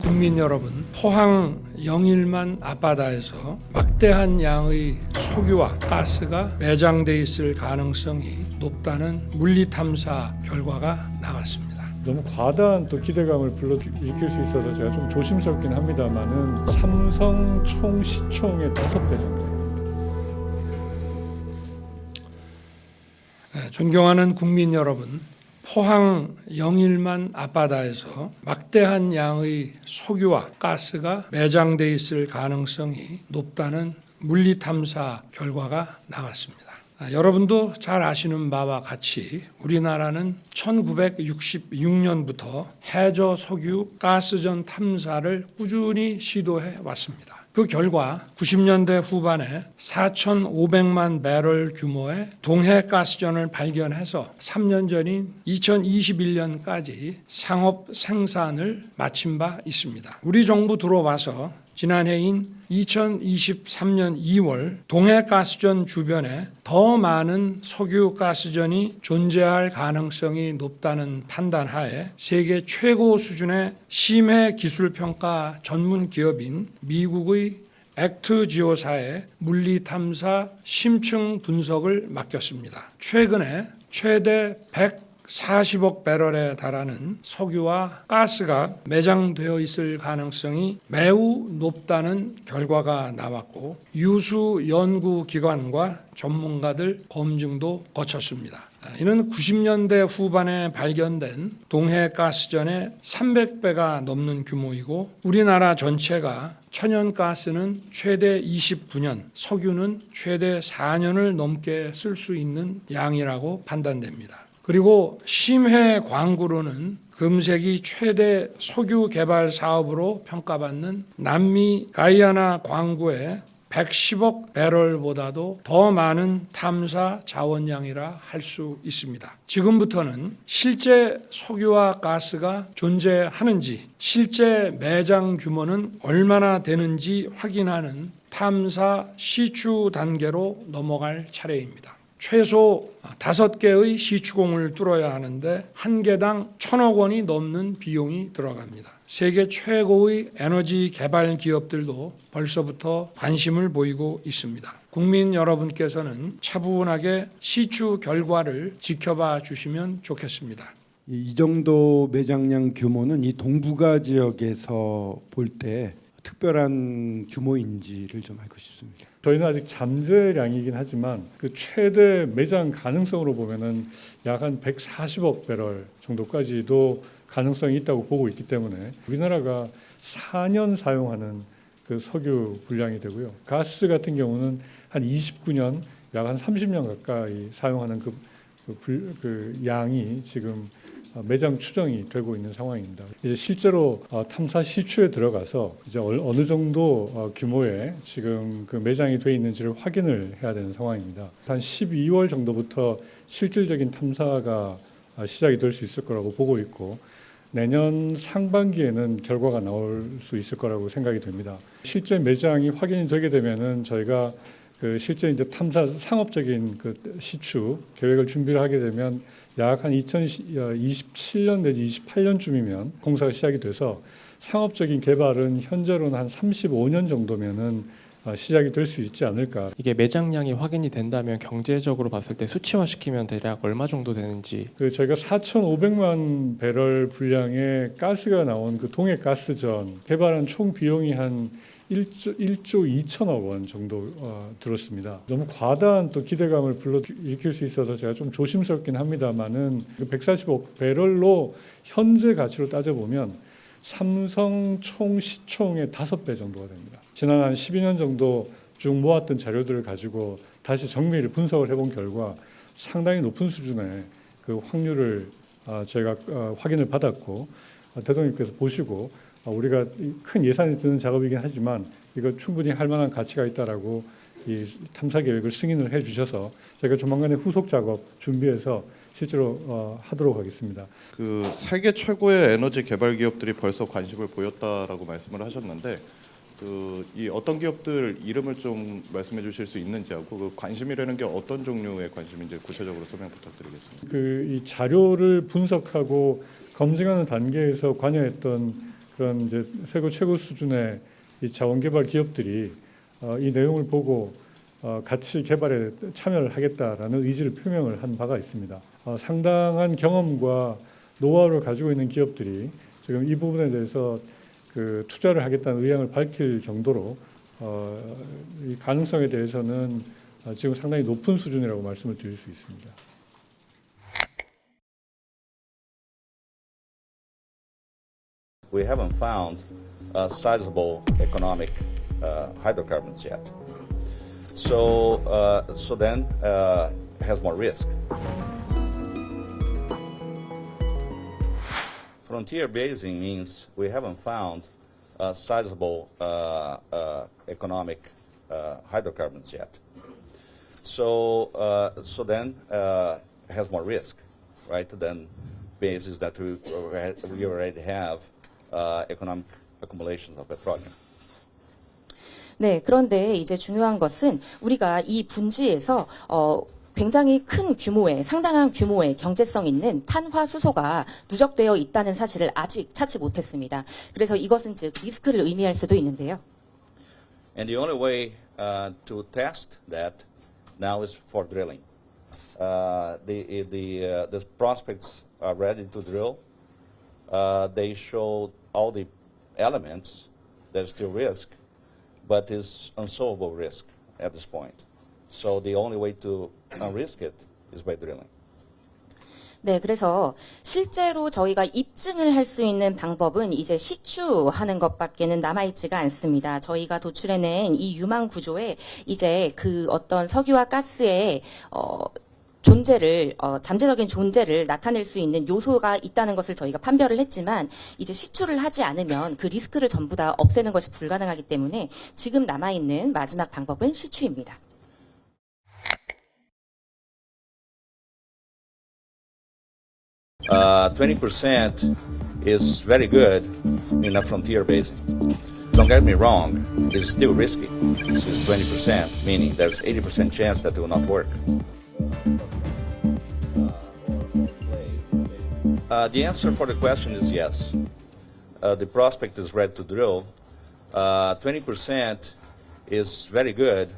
국민 여러분, 포항 영일만 앞바다에서 막대한 양의 석유와 가스가 매장돼 있을 가능성이 높다는 물리탐사 결과가 나왔습니다. 너무 과다한 또 기대감을 불러일으킬 수 있어서 제가 좀 조심스럽긴 합니다만은 삼성 총 시총의 5배 정도. 존경하는 국민 여러분, 포항 영일만 앞바다에서 막대한 양의 석유와 가스가 매장돼 있을 가능성이 높다는 물리탐사 결과가 나왔습니다. 여러분도 잘 아시는 바와 같이 우리나라는 1966년부터 해저 석유 가스전 탐사를 꾸준히 시도해 왔습니다. 그 결과 90년대 후반에 4,500만 배럴 규모의 동해 가스전을 발견해서 3년 전인 2021년까지 상업 생산을 마친 바 있습니다. 우리 정부 들어와서 지난해인 2023년 2월 동해 가스전 주변에 더 많은 석유 가스전이 존재할 가능성이 높다는 판단하에 세계 최고 수준의 심해 기술 평가 전문 기업인 미국의 액트지오사에 물리 탐사 심층 분석을 맡겼습니다. 최근에 최대 140억 배럴에 달하는 석유와 가스가 매장되어 있을 가능성이 매우 높다는 결과가 나왔고 유수 연구기관과 전문가들 검증도 거쳤습니다. 이는 90년대 후반에 발견된 동해 가스전의 300배가 넘는 규모이고 우리나라 전체가 천연가스는 최대 29년, 석유는 최대 4년을 넘게 쓸 수 있는 양이라고 판단됩니다. 그리고 심해 광구로는 금세기 최대 석유 개발 사업으로 평가받는 남미 가이아나 광구의 110억 배럴보다도 더 많은 탐사 자원량이라 할 수 있습니다. 지금부터는 실제 석유와 가스가 존재하는지, 실제 매장 규모는 얼마나 되는지 확인하는 탐사 시추 단계로 넘어갈 차례입니다. 최소 5개의 시추공을 뚫어야 하는데 한 개당 1,000억 원이 넘는 비용이 들어갑니다. 세계 최고의 에너지 개발 기업들도 벌써부터 관심을 보이고 있습니다. 국민 여러분께서는 차분하게 시추 결과를 지켜봐 주시면 좋겠습니다. 이 정도 매장량 규모는 이 동북아 지역에서 볼 때 특별한 규모인지를 좀 알고 싶습니다. 저희는 아직 잠재량이긴 하지만 그 최대 매장 가능성으로 보면은 약 한 140억 배럴 정도까지도 가능성이 있다고 보고 있기 때문에 우리나라가 4년 사용하는 그 석유 분량이 되고요. 가스 같은 경우는 한 29년, 약 한 30년 가까이 사용하는 그 양이 지금 매장 추정이 되고 있는 상황입니다. 이제 실제로 탐사 시추에 들어가서 이제 어느 정도 규모의 지금 그 매장이 돼 있는지를 확인을 해야 되는 상황입니다. 한 12월 정도부터 실질적인 탐사가 시작이 될 수 있을 거라고 보고 있고 내년 상반기에는 결과가 나올 수 있을 거라고 생각이 됩니다. 실제 매장이 확인이 되게 되면은 저희가 그 실제 이제 탐사 상업적인 그 시추 계획을 준비를 하게 되면 약 한 2027년 내지 28년쯤이면 공사가 시작이 돼서 상업적인 개발은 현재로는 한 35년 정도면은 시작이 될 수 있지 않을까. 이게 매장량이 확인이 된다면 경제적으로 봤을 때 수치화시키면 대략 얼마 정도 되는지. 저희가 4,500만 배럴 분량의 가스가 나온 그 동해 가스전 개발한 총 비용이 한 1조 2천억 원 정도 들었습니다. 너무 과다한 또 기대감을 불러일으킬 수 있어서 제가 좀 조심스럽긴 합니다만은 140억 배럴로 현재 가치로 따져보면 삼성 총 시총의 5배 정도가 됩니다. 지난 한 12년 정도 쭉 모았던 자료들을 가지고 다시 정밀히 분석을 해본 결과 상당히 높은 수준의 그 확률을 저희가 확인을 받았고 대통령께서 보시고 우리가 큰 예산이 드는 작업이긴 하지만 이거 충분히 할 만한 가치가 있다라고 이 탐사 계획을 승인을 해주셔서 저희가 조만간에 후속 작업 준비해서 실제로 하도록 하겠습니다. 그 세계 최고의 에너지 개발 기업들이 벌써 관심을 보였다라고 말씀을 하셨는데 이 어떤 기업들 이름을 좀 말씀해 주실 수 있는지하고 그 관심이라는 게 어떤 종류의 관심인지 구체적으로 설명 부탁드리겠습니다. 이 자료를 분석하고 검증하는 단계에서 관여했던 그런 이제 세계 최고 수준의 이 자원개발 기업들이 이 내용을 보고 같이 개발에 참여를 하겠다라는 의지를 표명을 한 바가 있습니다. 상당한 경험과 노하우를 가지고 있는 기업들이 지금 이 부분에 대해서 그 투자를 하겠다는 의향을 밝힐 정도로 이 가능성에 대해서는 지금 상당히 높은 수준이라고 말씀을 드릴 수 있습니다. We haven't found sizable economic hydrocarbons yet. So then has more risk. Frontier basin means we haven't found sizable economic hydrocarbons yet. So then has more risk, right? Than bases that we already have economic accumulations of petroleum. 네, 그런데 이제 중요한 것은 우리가 이 분지에서 굉장히 큰 규모의, 상당한 규모의 경제성 있는 탄화수소가 누적되어 있다는 사실을 아직 찾지 못했습니다. 그래서 이것은 즉 리스크를 의미할 수도 있는데요. And the only way to test that now is for drilling. The prospects are ready to drill. They show all the elements. There's still risk, but it's unsolvable risk at this point. So the only way to unrisk it is by drilling. 네, 그래서 실제로 저희가 입증을 할 수 있는 방법은 이제 시추하는 것밖에는 남아있지가 않습니다. 저희가 도출해낸 이 유망 구조에 이제 그 어떤 석유와 가스의 존재를 잠재적인 존재를 나타낼 수 있는 요소가 있다는 것을 저희가 판별을 했지만 이제 시추를 하지 않으면 그 리스크를 전부 다 없애는 것이 불가능하기 때문에 지금 남아있는 마지막 방법은 시추입니다. Uh, 20% is very good in a frontier basin. Don't get me wrong, it's still risky. It's 20%, meaning there's 80% chance that it will not work. The answer for the question is yes. The prospect is ready to drill. 20% is very good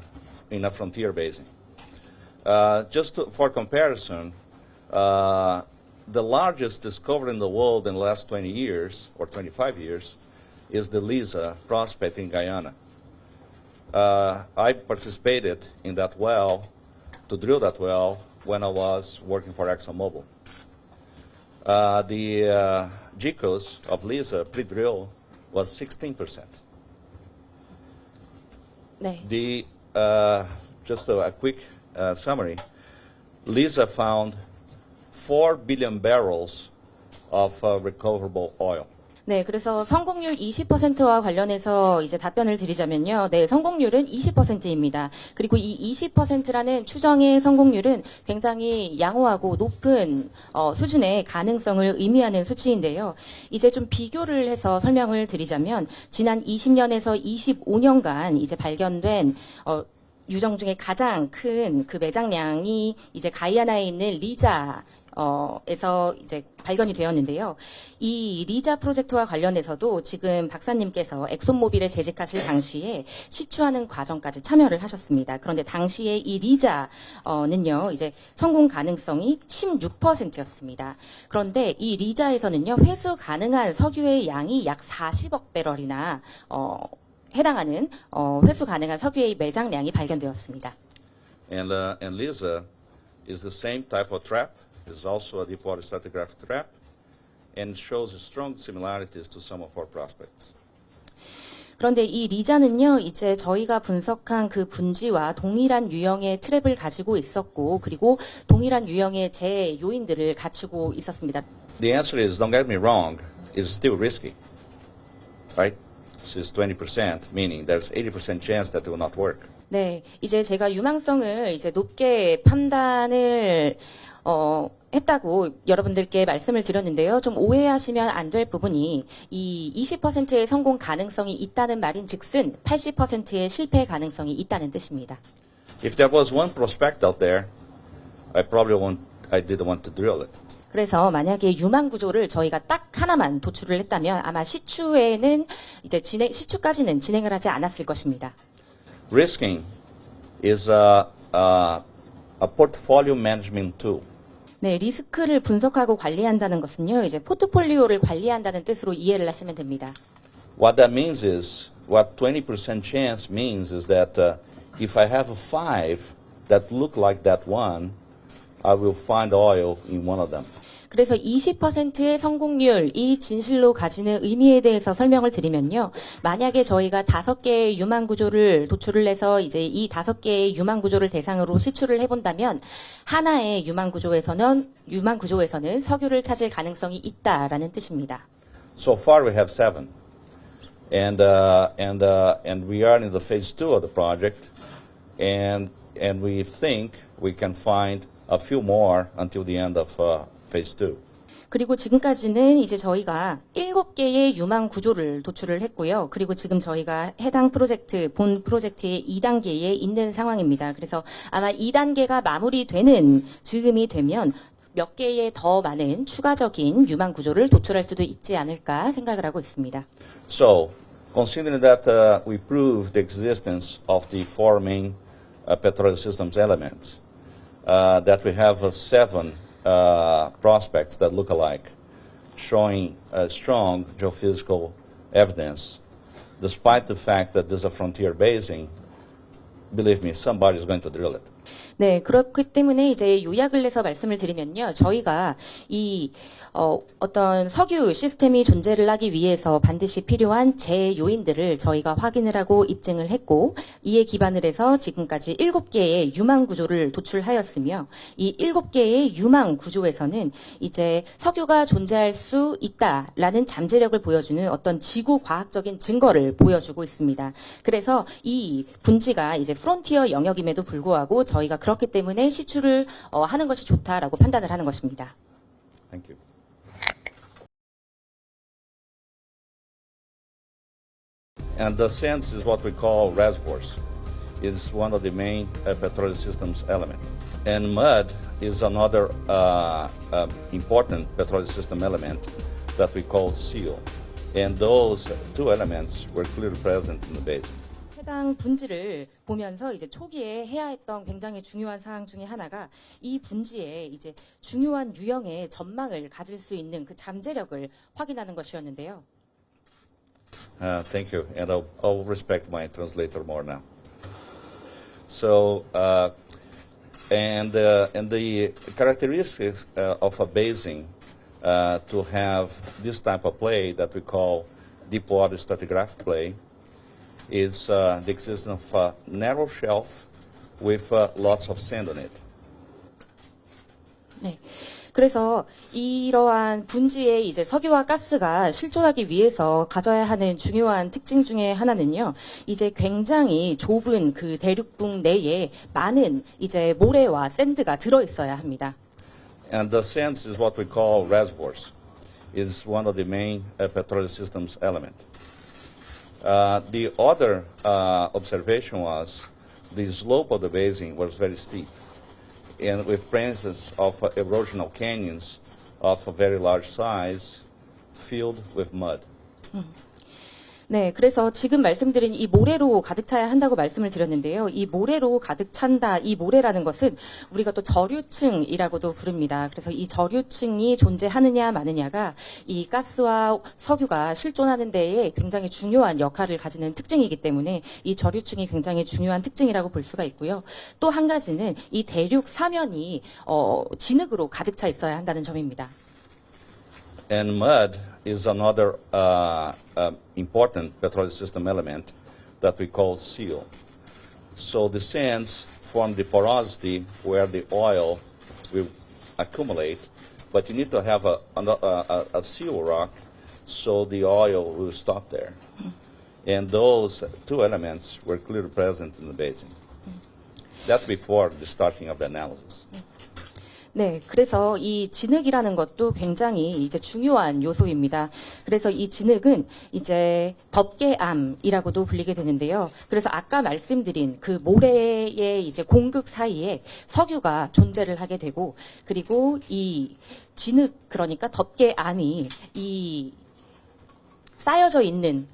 in a frontier basin. For comparison, the largest discovery in the world in the last 20 years, or 25 years, is the Liza prospect in Guyana. I participated in that well, to drill that well, when I was working for ExxonMobil. The GCOS of Liza pre-drill was 16%. 네. Just a quick summary, Liza found 4 billion barrels of recoverable oil. 네, 그래서 성공률 20%와 관련해서 이제 답변을 드리자면요. 네, 성공률은 20%입니다. 그리고 이 20%라는 추정의 성공률은 굉장히 양호하고 높은 수준의 가능성을 의미하는 수치인데요. 이제 좀 비교를 해서 설명을 드리자면 지난 20년에서 25년간 이제 발견된 유정 중에 가장 큰 그 매장량이 이제 가이아나에 있는 리자 에서 이제 발견이 되었는데요. 이 리자 프로젝트와 관련해서도 지금 박사님께서 엑손모빌에 재직하실 당시에 시추하는 과정까지 참여를 하셨습니다. 그런데 당시에 이 리자는요, 이제 성공 가능성이 16%였습니다. 그런데 이 리자에서는요, 회수 가능한 석유의 양이 약 40억 배럴이나 해당하는 회수 가능한 석유의 매장량이 발견되었습니다. And Liza is the same type of trap. It's also a deepwater stratigraphic trap, and shows strong similarities to some of our prospects. 그런데 이 리자는요, 이제 저희가 분석한 그 분지와 동일한 유형의 트랩을 가지고 있었고, 그리고 동일한 유형의 재 요인들을 갖추고 있었습니다. The answer is, don't get me wrong, it's still risky, right? It's 20%, meaning there's 80% chance that it will not work. 네, 이제 제가 유망성을 이제 높게 판단을 했다고 여러분들께 말씀을 드렸는데요. 좀 오해하시면 안 될 부분이 이 20%의 성공 가능성이 있다는 말인 즉슨 80%의 실패 가능성이 있다는 뜻입니다. If there was one prospect out there, I didn't want to drill it. 그래서 만약에 유망 구조를 저희가 딱 하나만 도출을 했다면 아마 시추에는 이제 시추까지는 진행을 하지 않았을 것입니다. Risking is a portfolio management tool. 네, 리스크를 분석하고 관리한다는 것은요, 이제 포트폴리오를 관리한다는 뜻으로 이해를 하시면 됩니다. What that means is, what 20% chance means is that if I have 5 that look like that one, I will find oil in one of them. 그래서 20%의 성공률이 진실로 가지는 의미에 대해서 설명을 드리면요. 만약에 저희가 5개의 유망 구조를 도출을 해서 이제 이 5개의 유망 구조를 대상으로 시추를 해본다면 하나의 유망 구조에서는 석유를 찾을 가능성이 있다라는 뜻입니다. So far we have 7. And we are in the phase 2 of the project, and we think we can find a few more until the end of phase 2. 그리고 지금까지는 이제 저희가 7개의 유망 구조를 도출을 했고요. 그리고 지금 저희가 해당 프로젝트, 본 프로젝트의 2단계에 있는 상황입니다. 그래서 아마 2단계가 마무리되는 즈음이 되면 몇 개의 더 많은 추가적인 유망 구조를 도출할 수도 있지 않을까 생각을 하고 있습니다. So, considering that we proved the existence of the 4 main petroleum systems elements, that we have 7 prospects that look alike, showing strong geophysical evidence, despite the fact that there's a frontier basin, believe me, somebody is going to drill it. 네, 그렇기 때문에 이제 요약을 해서 말씀을 드리면요. 저희가 어떤 석유 시스템이 존재를 하기 위해서 반드시 필요한 제요인들을 저희가 확인을 하고 입증을 했고, 이에 기반을 해서 지금까지 7개의 유망 구조를 도출하였으며, 이 7개의 유망 구조에서는 이제 석유가 존재할 수 있다라는 잠재력을 보여주는 어떤 지구 과학적인 증거를 보여주고 있습니다. 그래서 이 분지가 이제 프론티어 영역임에도 불구하고 저희가 그렇기 때문에 시추를 하는 것이 좋다라고 판단을 하는 것입니다. Thank you. And the sands is what we call reservoirs. It's one of the main petroleum systems element. And mud is another important petroleum system element that we call seal. And those 2 elements were clearly present in the basin. 해당 분지를 보면서 이제 초기에 해야 했던 굉장히 중요한 사항 중에 하나가 이 분지에 이제 중요한 유형의 전망을 가질 수 있는 그 잠재력을 확인하는 것이었는데요. Thank you, and I'll respect my translator more now. So, and the characteristics of a basin to have this type of play that we call deep water stratigraphic play is the existence of a narrow shelf with lots of sand on it. 네. 그래서 이러한 분지에 이제 석유와 가스가 실존하기 위해서 가져야 하는 중요한 특징 중에 하나는요. 이제 굉장히 좁은 그 대륙붕 내에 많은 이제 모래와 샌드가 들어 있어야 합니다. And the sands is what we call reservoirs. It's one of the main petroleum systems element. The other observation was the slope of the basin was very steep, and with presence of erosional canyons of a very large size filled with mud. 네, 그래서 지금 말씀드린 이 모래로 가득 차야 한다고 말씀을 드렸는데요. 이 모래로 가득 찬다, 이 모래라는 것은 우리가 또 저류층이라고도 부릅니다. 그래서 이 저류층이 존재하느냐 마느냐가 이 가스와 석유가 실존하는 데에 굉장히 중요한 역할을 가지는 특징이기 때문에 이 저류층이 굉장히 중요한 특징이라고 볼 수가 있고요. 또 한 가지는 이 대륙 사면이 진흙으로 가득 차 있어야 한다는 점입니다. And mud is another important petroleum system element that we call seal. So the sands form the porosity where the oil will accumulate, but you need to have a seal rock so the oil will stop there. And those 2 elements were clearly present in the basin. That's before the starting of the analysis. 네, 그래서 이 진흙이라는 것도 굉장히 이제 중요한 요소입니다. 그래서 이 진흙은 이제 덮개암이라고도 불리게 되는데요. 그래서 아까 말씀드린 그 모래의 이제 공극 사이에 석유가 존재를 하게 되고, 그리고 이 진흙, 그러니까 덮개암이 이 쌓여져 있는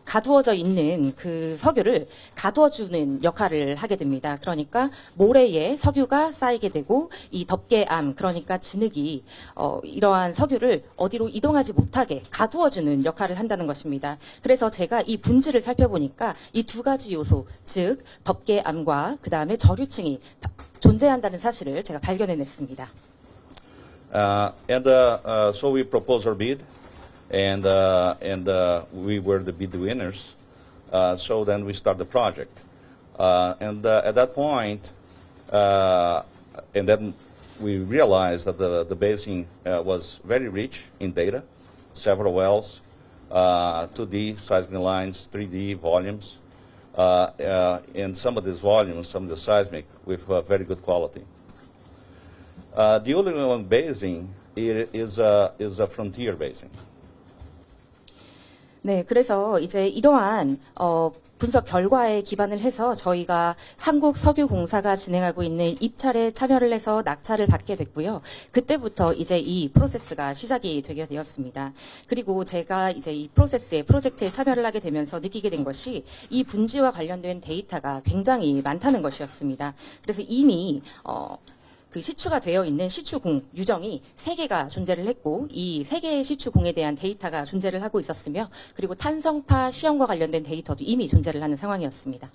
가두어져 있는 그 석유를 가둬주는 역할을 하게 됩니다. 그러니까 모래에 석유가 쌓이게 되고 이 덮개암, 그러니까 진흙이 이러한 석유를 어디로 이동하지 못하게 가두어주는 역할을 한다는 것입니다. 그래서 제가 이 분지를 살펴보니까 이 두 가지 요소, 즉 덮개암과 그 다음에 저류층이 존재한다는 사실을 제가 발견해냈습니다. So we proposed our bid. And we were the bid winners. So then we start the project. At that point, and then we realized that the basin was very rich in data, several wells, 2D seismic lines, 3D volumes, and some of these volumes, some of the seismic with very good quality. The Uliwan Basin is a frontier basin. 네, 그래서 이제 이러한 분석 결과에 기반을 해서 저희가 한국석유공사가 진행하고 있는 입찰에 참여를 해서 낙찰을 받게 됐고요. 그때부터 이제 이 프로세스가 시작이 되게 되었습니다. 그리고 제가 이제 이 프로젝트에 참여를 하게 되면서 느끼게 된 것이 이 분지와 관련된 데이터가 굉장히 많다는 것이었습니다. 그래서 이미 그 시추가 되어 있는 시추공 유정이 3개가 존재를 했고, 이 3개의 시추공에 대한 데이터가 존재를 하고 있었으며, 그리고 탄성파 시험과 관련된 데이터도 이미 존재를 하는 상황이었습니다.